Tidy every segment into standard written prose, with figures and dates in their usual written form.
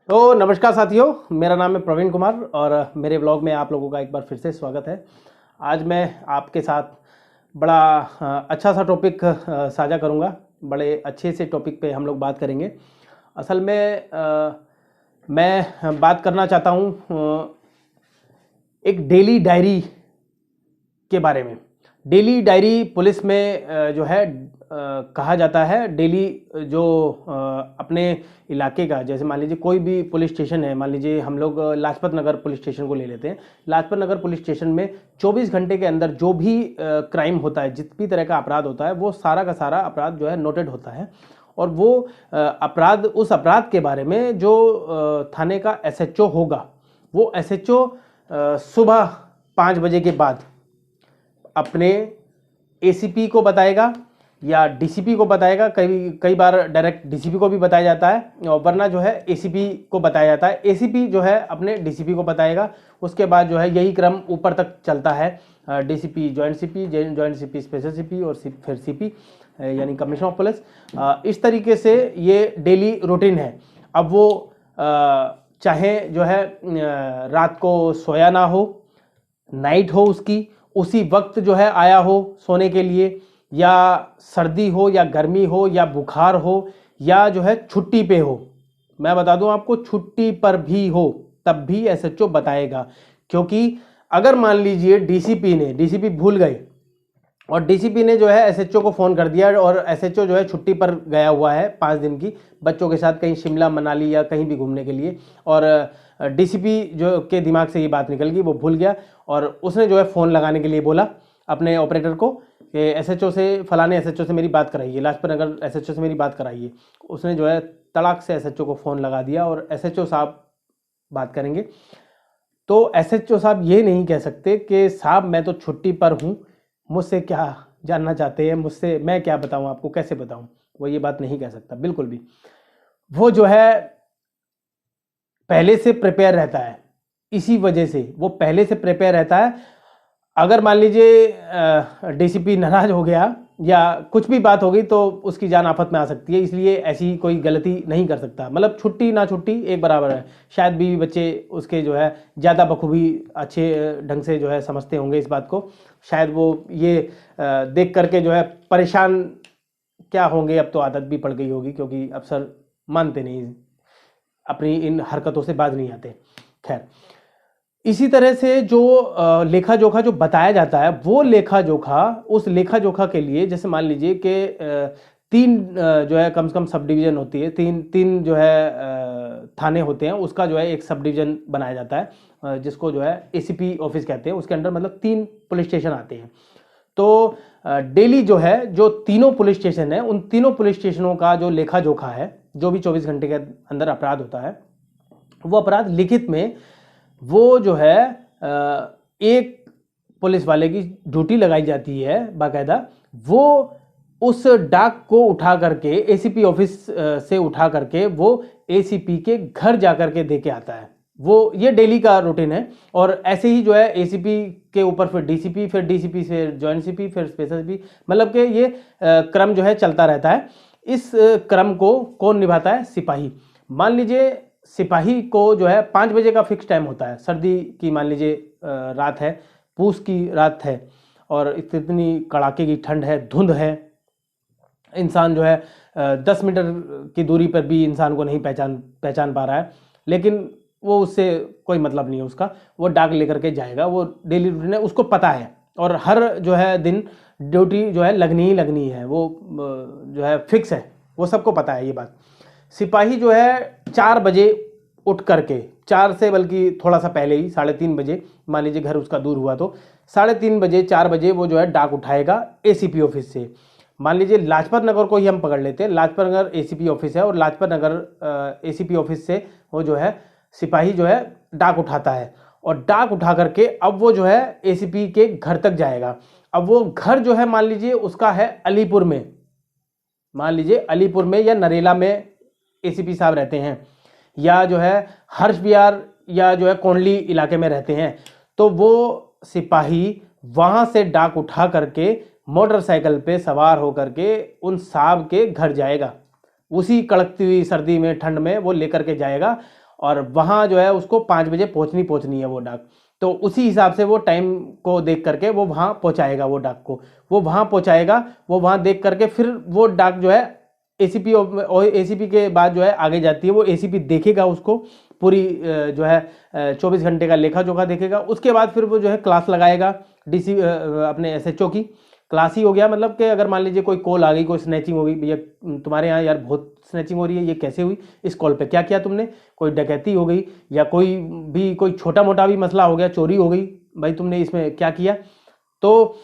तो नमस्कार साथियों, मेरा नाम है प्रवीण कुमार और मेरे व्लॉग में आप लोगों का एक बार फिर से स्वागत है। आज मैं आपके साथ बड़ा अच्छा सा टॉपिक साझा करूंगा। बड़े अच्छे से टॉपिक पे हम लोग बात करेंगे। असल में मैं बात करना चाहता हूं एक डेली डायरी के बारे में। डेली डायरी पुलिस में जो है कहा जाता है। डेली जो अपने इलाके का, जैसे मान लीजिए कोई भी पुलिस स्टेशन है, मान लीजिए हम लोग लाजपत नगर पुलिस स्टेशन को ले लेते हैं। लाजपत नगर पुलिस स्टेशन में 24 घंटे के अंदर जो भी क्राइम होता है, जिस भी तरह का अपराध होता है, वो सारा का सारा अपराध जो है नोटेड होता है। और वो अपराध, उस अपराध के बारे में जो थाने का SHO होगा, वो SHO सुबह 5 बजे के बाद अपने ACP को बताएगा या DCP को बताएगा। कई बार डायरेक्ट DCP को भी बताया जाता है, और वरना जो है ACP को बताया जाता है। ACP जो है अपने DCP को बताएगा। उसके बाद जो है यही क्रम ऊपर तक चलता है। DCP joint CP, joint CP special CP और फिर CP यानी कमिश्नर ऑफ पुलिस। इस तरीके से ये डेली रूटीन है। अब वो चाहे जो है रात को सोया ना हो, नाइट हो उसकी, उसी वक्त जो है आया हो सोने के लिए, या सर्दी हो या गर्मी हो या बुखार हो या जो है छुट्टी पे हो। मैं बता दूं आपको, छुट्टी पर भी हो तब भी SHO बताएगा। क्योंकि अगर मान लीजिए DCP भूल गए और DCP ने जो है SHO को फ़ोन कर दिया और SHO जो है छुट्टी पर गया हुआ है 5 दिन की, बच्चों के साथ कहीं शिमला मनाली या कहीं भी घूमने के लिए, और DCP जो के दिमाग से ये बात निकल गई, वो भूल गया और उसने जो है फ़ोन लगाने के लिए बोला अपने ऑपरेटर को कि SHO से, फलाने SHO से मेरी बात कराइए, लाजपत नगर SHO से मेरी बात कराइए। उसने जो है तड़ाक से SHO को फ़ोन लगा दिया और SHO साहब बात करेंगे। तो SHO साहब ये नहीं कह सकते कि साहब मैं तो छुट्टी पर हूँ, मुझसे क्या जानना चाहते हैं, मुझसे मैं क्या बताऊँ आपको, कैसे बताऊँ। वो ये बात नहीं कह सकता बिल्कुल भी। वो जो है पहले से प्रिपेयर रहता है। इसी वजह से वो पहले से प्रिपेयर रहता है। अगर मान लीजिए DCP नाराज हो गया या कुछ भी बात हो गई तो उसकी जान आफत में आ सकती है, इसलिए ऐसी कोई गलती नहीं कर सकता। मतलब छुट्टी ना छुट्टी एक बराबर है। शायद बीवी बच्चे उसके जो है ज़्यादा बखूबी अच्छे ढंग से जो है समझते होंगे इस बात को। शायद वो ये देख करके जो है परेशान क्या होंगे। अब तो आदत भी पड़ गई होगी, क्योंकि अफसर मानते नहीं, अपनी इन हरकतों से बाज नहीं आते। खैर, इसी तरह से जो लेखा जोखा जो बताया जाता है, वो लेखा जोखा, उस लेखा जोखा के लिए जैसे मान लीजिए कि 3 जो है कम से कम सब डिवीज़न होती है, तीन जो है थाने होते हैं, उसका जो है एक सब डिवीज़न बनाया जाता है, जिसको जो है ACP ऑफिस कहते हैं। उसके अंदर मतलब 3 पुलिस स्टेशन आते हैं। तो डेली जो है जो तीनों पुलिस स्टेशन है, उन तीनों पुलिस स्टेशनों का जो लेखा जोखा है, जो भी 24 घंटे के अंदर अपराध होता है, वो अपराध लिखित में वो जो है एक पुलिस वाले की ड्यूटी लगाई जाती है बाकायदा। वो उस डाक को उठा करके ACP ऑफिस से उठा करके वो ACP के घर जा करके दे के आता है। वो ये डेली का रूटीन है। और ऐसे ही जो है ACP के ऊपर फिर DCP, फिर DCP से जॉइंट CP, फिर स्पेशल CP, मतलब कि ये क्रम जो है चलता रहता है। इस क्रम को कौन निभाता है? सिपाही। मान लीजिए सिपाही को जो है 5 बजे का फिक्स टाइम होता है। सर्दी की मान लीजिए रात है, पूस की रात है और इतनी कड़ाके की ठंड है, धुंध है, इंसान जो है 10 मीटर की दूरी पर भी इंसान को नहीं पहचान पा रहा है, लेकिन वो उससे कोई मतलब नहीं है उसका। वो डाक लेकर के जाएगा, वो डेली रूटीन है, उसको पता है। और हर जो है दिन ड्यूटी जो है लगनी ही लगनी है, वो जो है फिक्स है, वो सबको पता है ये बात। सिपाही जो है 4 बजे उठ करके, 4 से बल्कि थोड़ा सा पहले ही, 3:30 बजे, मान लीजिए घर उसका दूर हुआ तो 3:30 बजे 4 बजे वो जो है डाक उठाएगा ACP ऑफिस से। मान लीजिए लाजपत नगर को ही हम पकड़ लेते हैं। लाजपत नगर ACP ऑफिस है और लाजपत नगर ACP ऑफिस से वो जो है सिपाही जो है डाक उठाता है और डाक उठा करके अब वो जो है ACP के घर तक जाएगा। अब वो घर जो है मान लीजिए उसका है अलीपुर में, मान लीजिए अलीपुर में या नरेला में ACP साहब रहते हैं, या जो है हर्ष विहार या जो है कोंडली इलाके में रहते हैं। तो वो सिपाही वहां से डाक उठा करके मोटरसाइकिल पे सवार होकर के उन साहब के घर जाएगा। उसी कड़कती हुई सर्दी में, ठंड में वो लेकर के जाएगा और वहाँ जो है उसको 5 बजे पहुँचनी है वो डाक। तो उसी हिसाब से वो टाइम को देख करके वो वहाँ पहुँचाएगा, वो डाक को वो वहाँ पहुँचाएगा। वो वहाँ देख करके फिर वो डाक जो है एसीपी और एसीपी के बाद जो है आगे जाती है। वो एसीपी देखेगा उसको पूरी जो है 24 घंटे का लेखा जोखा देखेगा। उसके बाद फिर वो जो है क्लास लगाएगा डीसी अपने एसएचओ की क्लास ही हो गया। मतलब कि अगर मान लीजिए कोई कॉल आ गई, कोई स्नैचिंग हो गई, भैया तुम्हारे यहाँ यार बहुत स्नैचिंग हो रही है, ये कैसे हुई, इस कॉल पे क्या किया तुमने, कोई डकैती हो गई या कोई छोटा मोटा भी मसला हो गया, चोरी हो गई, भाई तुमने इसमें क्या किया। तो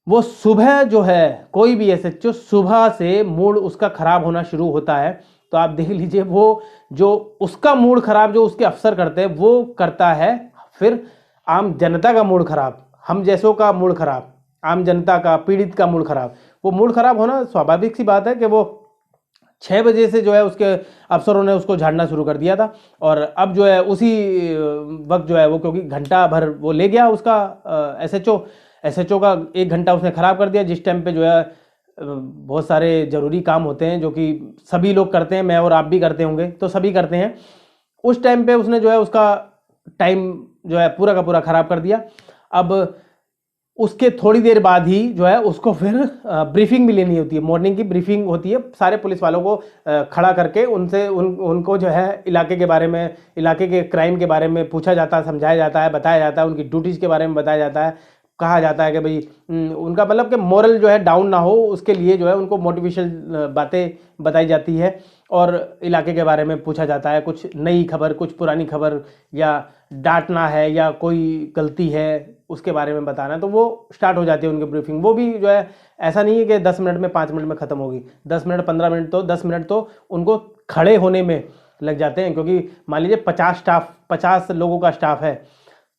वो सुबह जो है कोई भी एसएचओ सुबह से मूड उसका खराब होना शुरू होता है। तो आप देख लीजिए वो जो उसका मूड खराब जो उसके अफसर करते हैं वो करता है फिर आम जनता का मूड खराब, हम जैसों का मूड खराब, आम जनता का, पीड़ित का मूड खराब। वो मूड खराब होना स्वाभाविक सी बात है कि वो 6 बजे से जो है उसके अफसरों ने उसको झाड़ना शुरू कर दिया था। और अब जो है उसी वक्त जो है वो, क्योंकि घंटा भर वो ले गया उसका एसएचओ का 1 घंटा उसने ख़राब कर दिया, जिस टाइम पे जो है बहुत सारे ज़रूरी काम होते हैं जो कि सभी लोग करते हैं, मैं और आप भी करते होंगे, तो सभी करते हैं। उस टाइम पे उसने जो है उसका टाइम जो है पूरा का पूरा ख़राब कर दिया। अब उसके थोड़ी देर बाद ही जो है उसको फिर ब्रीफिंग भी लेनी होती है, मॉर्निंग की ब्रीफिंग होती है। सारे पुलिस वालों को खड़ा करके उनको जो है इलाके के बारे में, इलाके के क्राइम के बारे में पूछा जाता है, समझाया जाता है, बताया जाता है, उनकी ड्यूटीज़ के बारे में बताया जाता है। कहा जाता है कि भाई उनका मतलब कि मोरल जो है डाउन ना हो, उसके लिए जो है उनको मोटिवेशनल बातें बताई जाती है और इलाके के बारे में पूछा जाता है। कुछ नई खबर, कुछ पुरानी खबर, या डांटना है या कोई गलती है उसके बारे में बताना है, तो वो स्टार्ट हो जाती है उनकी ब्रीफिंग। वो भी जो है ऐसा नहीं है कि 10 मिनट में 5 मिनट में ख़त्म होगी, 10 मिनट 15 मिनट तो 10 मिनट तो उनको खड़े होने में लग जाते हैं। क्योंकि मान लीजिए 50 लोगों का स्टाफ है,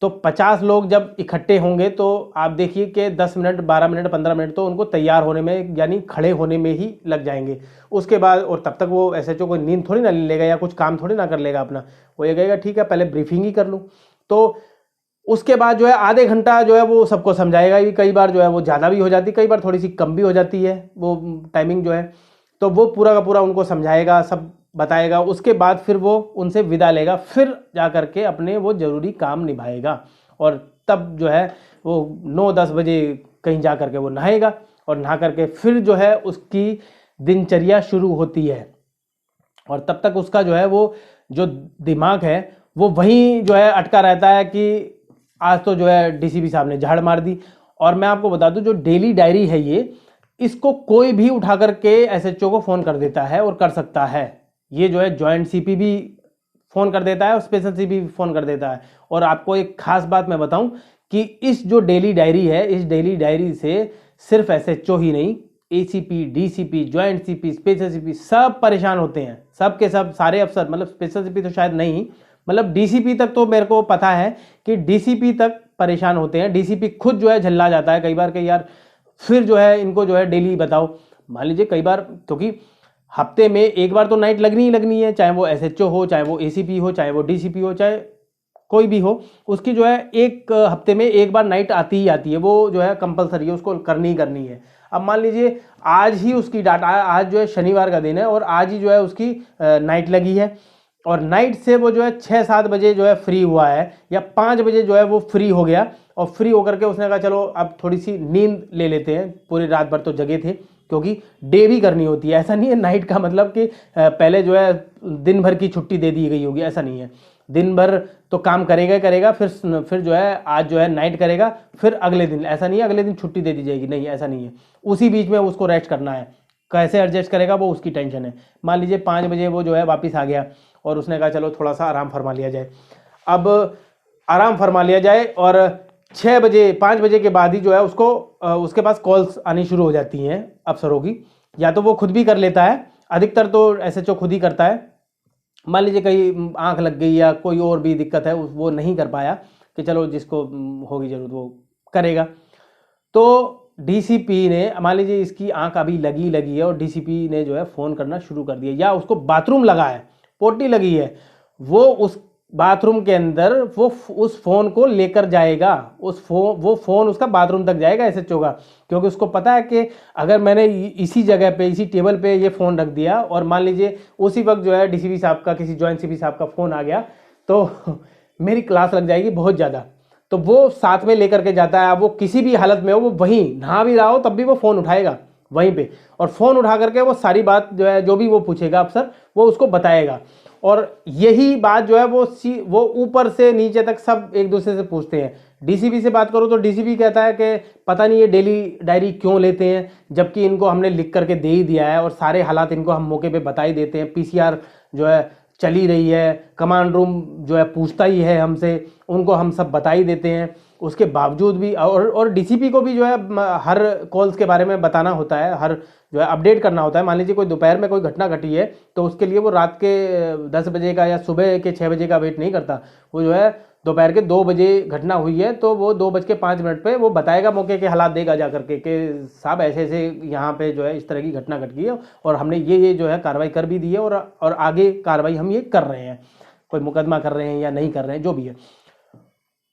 तो 50 लोग जब इकट्ठे होंगे तो आप देखिए कि 10 मिनट 12 मिनट 15 मिनट तो उनको तैयार होने में यानी खड़े होने में ही लग जाएंगे। उसके बाद और तब तक वो एसएचओ को नींद थोड़ी ना ले लेगा या कुछ काम थोड़ी ना कर लेगा अपना, वो ये कहेगा ठीक है पहले ब्रीफिंग ही कर लूँ। तो उसके बाद जो है आधे घंटा जो है वो सबको समझाएगा ही। कई बार जो है वो ज़्यादा भी हो जाती है, कई बार थोड़ी सी कम भी हो जाती है वो टाइमिंग जो है। तो वो पूरा का पूरा उनको समझाएगा, सब बताएगा। उसके बाद फिर वो उनसे विदा लेगा, फिर जा कर के अपने वो ज़रूरी काम निभाएगा। और तब जो है वो 9-10 बजे कहीं जा कर के वो नहाएगा और नहा करके फिर जो है उसकी दिनचर्या शुरू होती है। और तब तक उसका जो है वो जो दिमाग है वो वहीं जो है अटका रहता है कि आज तो जो है डीसीपी साहब ने झाड़ मार दी। और मैं आपको बता दूं जो डेली डायरी है ये, इसको कोई भी उठा करके एसएचओ को फ़ोन कर देता है और कर सकता है। ये जो है जॉइंट सीपी भी फ़ोन कर देता है और स्पेशल सीपी भी फ़ोन कर देता है। और आपको एक खास बात मैं बताऊं कि इस जो डेली डायरी है, इस डेली डायरी से सिर्फ एसएचओ ही नहीं, ACP, DCP, joint CP, special CP सब परेशान होते हैं। सब के सब सारे अफसर, मतलब स्पेशल सीपी तो शायद नहीं, मतलब डीसीपी तक तो मेरे को पता है कि डीसीपी तक परेशान होते हैं। डीसीपी खुद जो है झल्ला जाता है कई बार कि यार फिर जो है इनको जो है डेली बताओ। मान लीजिए कई बार, क्योंकि हफ्ते में एक बार तो नाइट लगनी ही लगनी है, चाहे वो एसएचओ हो, चाहे वो एसीपी हो, चाहे वो डीसीपी हो, चाहे कोई भी हो, उसकी जो है एक हफ्ते में एक बार नाइट आती ही आती है। वो जो है कंपलसरी है, उसको करनी ही करनी है। अब मान लीजिए आज ही उसकी डाटा, आज जो है शनिवार का दिन है और आज ही जो है उसकी नाइट लगी है और नाइट से वो जो है 6-7 बजे जो है फ्री हुआ है या 5 बजे जो है वो फ्री हो गया। और फ्री होकर के उसने कहा चलो अब थोड़ी सी नींद ले लेते हैं, पूरी रात भर तो जगे थे, क्योंकि डे भी करनी होती है। ऐसा नहीं है नाइट का मतलब कि पहले जो है दिन भर की छुट्टी दे दी गई होगी, ऐसा नहीं है। दिन भर तो काम करेगा, फिर जो है आज जो है नाइट करेगा, फिर अगले दिन, ऐसा नहीं है अगले दिन छुट्टी दे दी जाएगी, नहीं ऐसा नहीं है। उसी बीच में उसको रेस्ट करना है, कैसे एडजस्ट करेगा वो उसकी टेंशन है। मान लीजिए 5 बजे वो जो है वापस आ गया और उसने कहा चलो थोड़ा सा आराम फरमा लिया जाए। अब आराम फरमा लिया जाए और 6 बजे 5 बजे के बाद ही जो है उसको उसके पास कॉल्स आनी शुरू हो जाती हैं अफसरों की। या तो वो खुद भी कर लेता है, अधिकतर तो एसएचओ खुद ही करता है। मान लीजिए कहीं आंख लग गई या कोई और भी दिक्कत है, वो नहीं कर पाया, कि चलो जिसको होगी जरूरत वो करेगा। तो डीसीपी ने, मान लीजिए इसकी आंख अभी लगी है और डीसीपी ने जो है फ़ोन करना शुरू कर दिया, या उसको बाथरूम लगा है, पोटी लगी है, वो बाथरूम के अंदर वो उस फ़ोन को लेकर जाएगा, वो फ़ोन उसका बाथरूम तक जाएगा एसएचओ का, क्योंकि उसको पता है कि अगर मैंने इसी जगह पे, इसी टेबल पे ये फ़ोन रख दिया और मान लीजिए उसी वक्त जो है डीसीपी साहब का, किसी जॉइंट सीपी साहब का फ़ोन आ गया तो मेरी क्लास लग जाएगी बहुत ज़्यादा। तो वो साथ में लेकर के जाता है, वो किसी भी हालत में हो, वो वहीं नहा भी रहा हो तब भी वो फ़ोन उठाएगा वहीं पे, और फ़ोन उठा करके वो सारी बात जो है, जो भी वो पूछेगा अफसर, वो उसको बताएगा। और यही बात जो है वो ऊपर से नीचे तक सब एक दूसरे से पूछते हैं। डीसीपी से बात करो तो डीसीपी कहता है कि पता नहीं ये डेली डायरी क्यों लेते हैं, जबकि इनको हमने लिख करके दे ही दिया है और सारे हालात इनको हम मौके पे बता ही देते हैं। पीसीआर जो है चली रही है, कमांड रूम जो है पूछता ही है हमसे, उनको हम सब बता ही देते हैं। उसके बावजूद भी और डीसीपी को भी जो है हर कॉल्स के बारे में बताना होता है, हर जो है अपडेट करना होता है। मान लीजिए कोई दोपहर में कोई घटना घटी है तो उसके लिए वो रात के 10 बजे का या सुबह के 6 बजे का वेट नहीं करता, वो जो है दोपहर के 2 बजे घटना हुई है तो वो 2:05 पे वो बताएगा, मौके के हालात देगा जा करके कि साहब ऐसे ऐसे यहाँ पे जो है इस तरह की घटना घट गई है और हमने ये जो है कार्रवाई कर भी दी है और आगे कार्रवाई हम ये कर रहे हैं, कोई मुकदमा कर रहे हैं या नहीं कर रहे हैं, जो भी है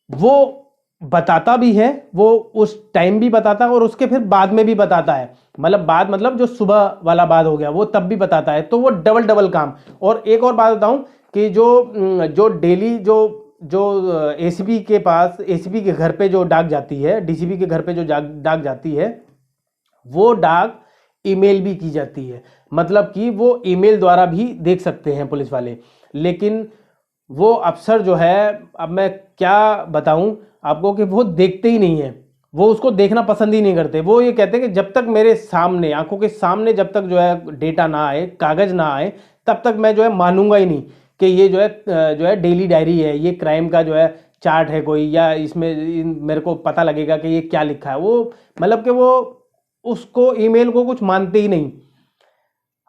वो बताता भी है। वो उस टाइम भी बताता है और उसके फिर बाद में भी बताता है, मतलब जो सुबह वाला बाद हो गया वो तब भी बताता है। तो वो डबल काम। और एक और बात बताऊं कि जो डेली जो एसीपी के पास, एसीपी के घर पे जो डाक जाती है, डीसीपी के घर पे जो डाक जाती है, वो डाक ईमेल भी की जाती है, मतलब कि वो ईमेल द्वारा भी देख सकते हैं पुलिस वाले। लेकिन वो अफसर जो है, अब मैं क्या बताऊं आपको, कि वो देखते ही नहीं है, वो उसको देखना पसंद ही नहीं करते। वो ये कहते हैं कि जब तक मेरे सामने, आंखों के सामने जब तक जो है डेटा ना आए, कागज ना आए, तब तक मैं जो है मानूंगा ही नहीं कि ये जो है डेली डायरी है, ये क्राइम का जो है चार्ट है कोई, या इसमें मेरे को पता लगेगा कि ये क्या लिखा है। वो मतलब कि वो उसको, ईमेल को कुछ मानते ही नहीं।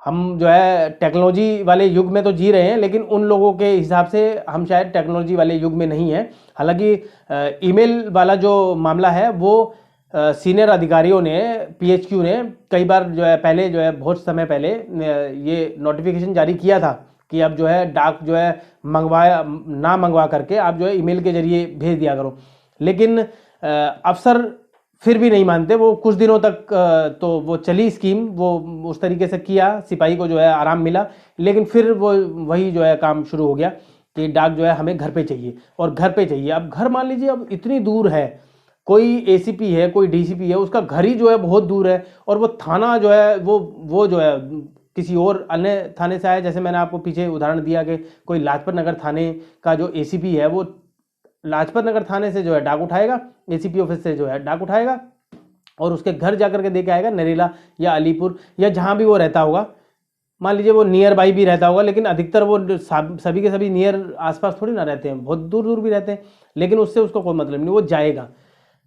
हम जो है टेक्नोलॉजी वाले युग में तो जी रहे हैं, लेकिन उन लोगों के हिसाब से हम शायद टेक्नोलॉजी वाले युग में नहीं हैं। हालांकि ईमेल वाला जो मामला है वो सीनियर अधिकारियों ने, पीएचक्यू ने कई बार जो है पहले, जो है बहुत समय पहले ये नोटिफिकेशन जारी किया था कि अब जो है डाक जो है मंगवा करके आप जो है ईमेल के जरिए भेज दिया करो। लेकिन अफसर फिर भी नहीं मानते। वो कुछ दिनों तक तो वो चली स्कीम, वो उस तरीके से किया, सिपाही को जो है आराम मिला, लेकिन फिर वो वही जो है काम शुरू हो गया कि डाक जो है हमें घर पे चाहिए और घर पे चाहिए। अब घर मान लीजिए अब इतनी दूर है, कोई एसीपी है, कोई डीसीपी है, उसका घर ही जो है बहुत दूर है, और वो थाना जो है वो जो है किसी और अन्य थाने से आया। जैसे मैंने आपको पीछे उदाहरण दिया कि कोई लाजपत नगर थाने का जो एसीपी है, वो लाजपत नगर थाने से जो है डाक उठाएगा, एसीपी ऑफिस से जो है डाक उठाएगा और उसके घर जाकर के देके आएगा, नरेला या अलीपुर या जहां भी वो रहता होगा। मान लीजिए वो नियर बाई भी रहता होगा, लेकिन अधिकतर वो सभी के सभी नियर आसपास थोड़ी ना रहते हैं, बहुत दूर दूर भी रहते हैं, लेकिन उससे उसको कोई मतलब नहीं। वो जाएगा,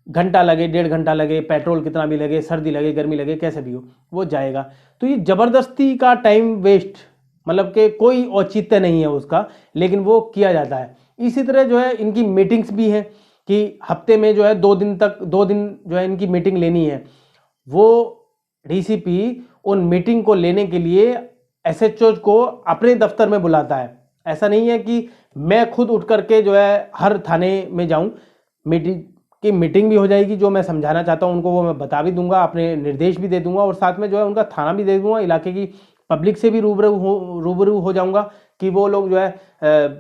घंटा लगे, 1.5 घंटा लगे, पेट्रोल कितना भी लगे, सर्दी लगे, गर्मी लगे, कैसे भी हो वो जाएगा। तो ये जबरदस्ती का टाइम वेस्ट, मतलब कि कोई औचित्य नहीं है उसका, लेकिन वो किया जाता है। इसी तरह जो है इनकी मीटिंग्स भी हैं कि हफ्ते में जो है 2 दिन जो है इनकी मीटिंग लेनी है। वो डीसीपी उन मीटिंग को लेने के लिए एसएचओ को अपने दफ्तर में बुलाता है। ऐसा नहीं है कि मैं खुद उठ करके जो है हर थाने में जाऊं। मीटिंग भी हो जाएगी, जो मैं समझाना चाहता हूं उनको वो मैं बता भी दूंगा, अपने निर्देश भी दे दूंगा, और साथ में जो है उनका थाना भी दे दूंगा, इलाके की पब्लिक से भी रूबरू हो जाऊंगा कि वो लोग जो है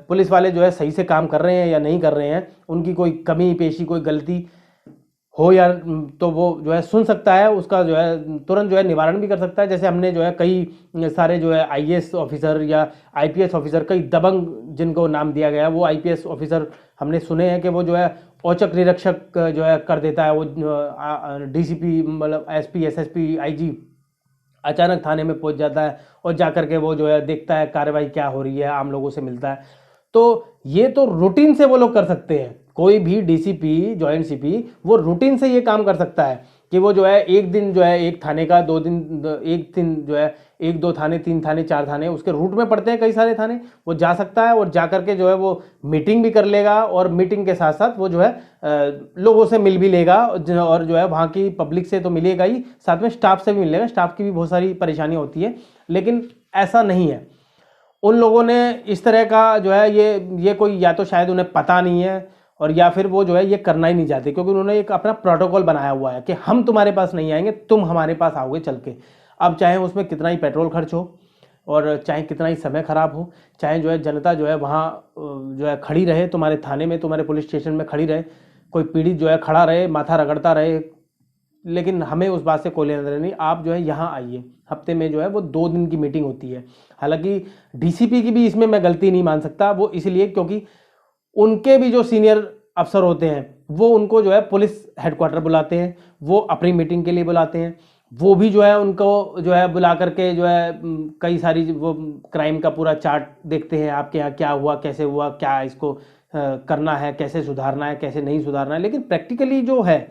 पुलिस वाले जो है सही से काम कर रहे हैं या नहीं कर रहे हैं, उनकी कोई कमी पेशी, कोई गलती हो या तो वो जो है सुन सकता है, उसका जो है तुरंत जो है निवारण भी कर सकता है। जैसे हमने जो है कई सारे जो है आईएएस ऑफिसर या आईपीएस ऑफिसर, कई दबंग जिनको नाम दिया गया, वो आईपीएस ऑफिसर हमने सुने हैं कि वो जो है औचक निरीक्षक जो है कर देता है। वो डीसीपी, मतलब एसपी, एसएसपी, आईजी अचानक थाने में पहुंच जाता है और जाकर के वो जो है देखता है कार्रवाई क्या हो रही है, आम लोगों से मिलता है। तो ये तो रूटीन से वो लोग कर सकते हैं, कोई भी डीसीपी, जॉइंट सीपी वो रूटीन से ये काम कर सकता है कि वो जो है एक दिन जो है एक थाने का, 2 दिन, एक दिन जो है 1-2 थाने, 3 थाने, 4 थाने उसके रूट में पड़ते हैं, कई सारे थाने, वो जा सकता है और जा करके जो है वो मीटिंग भी कर लेगा, और मीटिंग के साथ साथ वो जो है लोगों से मिल भी लेगा, और जो है वहाँ की पब्लिक से तो मिलेगा ही, साथ में स्टाफ से भी मिलेगा। स्टाफ की भी बहुत सारी परेशानियाँ होती है, लेकिन ऐसा नहीं है। उन लोगों ने इस तरह का जो है ये कोई, या तो शायद उन्हें पता नहीं है और या फिर वो जो है ये करना ही नहीं चाहते, क्योंकि उन्होंने एक अपना प्रोटोकॉल बनाया हुआ है कि हम तुम्हारे पास नहीं आएंगे, तुम हमारे पास आओगे चल के। अब चाहे उसमें कितना ही पेट्रोल खर्च हो और चाहे कितना ही समय खराब हो, चाहे जो है जनता जो है वहाँ जो है खड़ी रहे, तुम्हारे थाने में, तुम्हारे पुलिस स्टेशन में खड़ी रहे, कोई पीड़ित जो है खड़ा रहे, माथा रगड़ता रहे, लेकिन हमें उस बात से कोई लेना देना नहीं। आप जो है यहाँ आइए। हफ्ते में जो है वो 2 दिन की मीटिंग होती है। हालांकि डीसीपी की भी इसमें मैं गलती नहीं मान सकता, वो इसलिए क्योंकि उनके भी जो सीनियर अफसर होते हैं वो उनको जो है पुलिस हेडक्वार्टर बुलाते हैं, वो अपनी मीटिंग के लिए बुलाते हैं, वो भी जो है उनको जो है बुला करके जो है कई सारी वो क्राइम का पूरा चार्ट देखते हैं, आपके यहाँ क्या हुआ, कैसे हुआ, क्या इसको करना है, कैसे सुधारना है, कैसे नहीं सुधारना है। लेकिन प्रैक्टिकली जो है,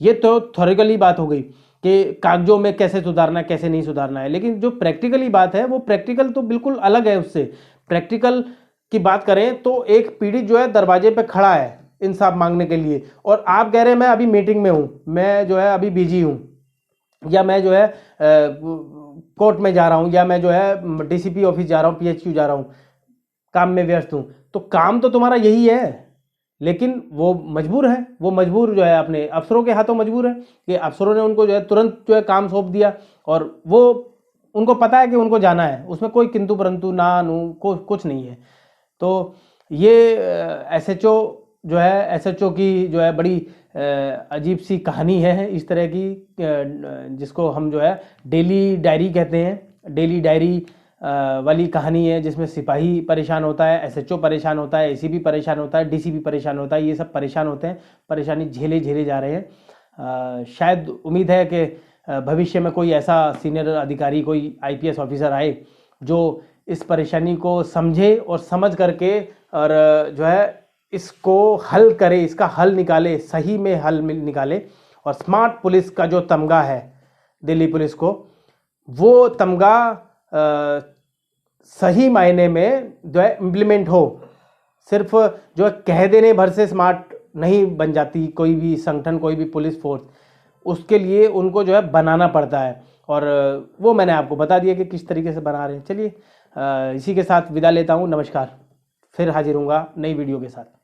ये तो थ्योरिकली बात हो गई कि कागजों में कैसे सुधारना है, कैसे नहीं सुधारना है, लेकिन जो प्रैक्टिकली बात है वो प्रैक्टिकल तो बिल्कुल अलग है उससे। प्रैक्टिकल की बात करें तो एक पीड़ित जो है दरवाजे पे खड़ा है इंसाफ मांगने के लिए, और आप कह रहे हैं मैं अभी मीटिंग में हूं, मैं जो है अभी बिजी हूं, या मैं जो है कोर्ट में जा रहा हूं, या मैं जो है डीसीपी ऑफिस जा रहा हूं, पीएचक्यू जा रहा हूं, काम में व्यस्त हूं। तो काम तो तुम्हारा यही है, लेकिन वो मजबूर है, वो मजबूर जो है अपने अफसरों के हाथों मजबूर है कि अफसरों ने उनको जो है तुरंत जो है काम सौंप दिया, और वो उनको पता है कि उनको जाना है, उसमें कोई किंतु परंतु ना नू कुछ नहीं है। तो ये एसएचओ जो है, एसएचओ की जो है बड़ी अजीब सी कहानी है इस तरह की, जिसको हम जो है डेली डायरी कहते हैं। डेली डायरी वाली कहानी है, जिसमें सिपाही परेशान होता है, एसएचओ परेशान होता है, एसीपी परेशान होता है, डीसीपी परेशान होता है, ये सब परेशान होते हैं, परेशानी झेले जा रहे हैं। शायद उम्मीद है कि भविष्य में कोई ऐसा सीनियर अधिकारी, कोई आईपीएस ऑफिसर आए जो इस परेशानी को समझे और समझ करके और जो है इसको हल करे, इसका हल निकाले, सही में हल निकाले, और स्मार्ट पुलिस का जो तमगा है दिल्ली पुलिस को, वो तमगा सही मायने में जो है इम्प्लीमेंट हो। सिर्फ जो है कह देने भर से स्मार्ट नहीं बन जाती कोई भी संगठन, कोई भी पुलिस फोर्स, उसके लिए उनको जो है बनाना पड़ता है, और वो मैंने आपको बता दिया कि किस तरीके से बना रहे हैं। चलिए इसी के साथ विदा लेता हूँ, नमस्कार। फिर हाजिर होऊंगा नई वीडियो के साथ।